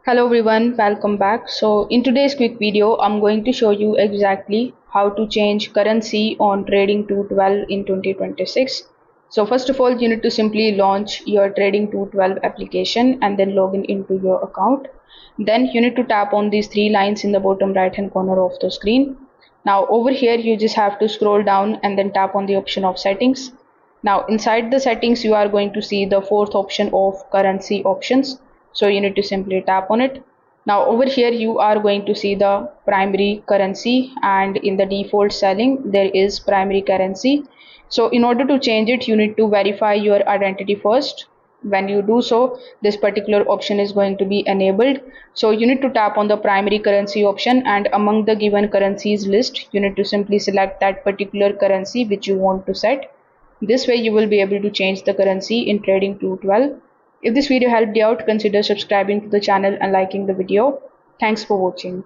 Hello everyone, welcome back. So in today's quick video, I'm going to show you exactly how to change currency on Trading 212 in 2026. So first of all, you need to simply launch your Trading 212 application and then log in into your account. Then you need to tap on these three lines in the bottom right hand corner of the screen. Now over here, you just have to scroll down and then tap on the option of settings. Now inside the settings, you are going to see the fourth option of currency options. So you need to simply tap on it. Now over here you are going to see the primary currency, and in the default setting there is primary currency. So in order to change it, you need to verify your identity first. When you do so, this particular option is going to be enabled. So you need to tap on the primary currency option, and among the given currencies list you need to simply select that particular currency which you want to set. This way you will be able to change the currency in Trading 212. If this video helped you out, consider subscribing to the channel and liking the video. Thanks for watching.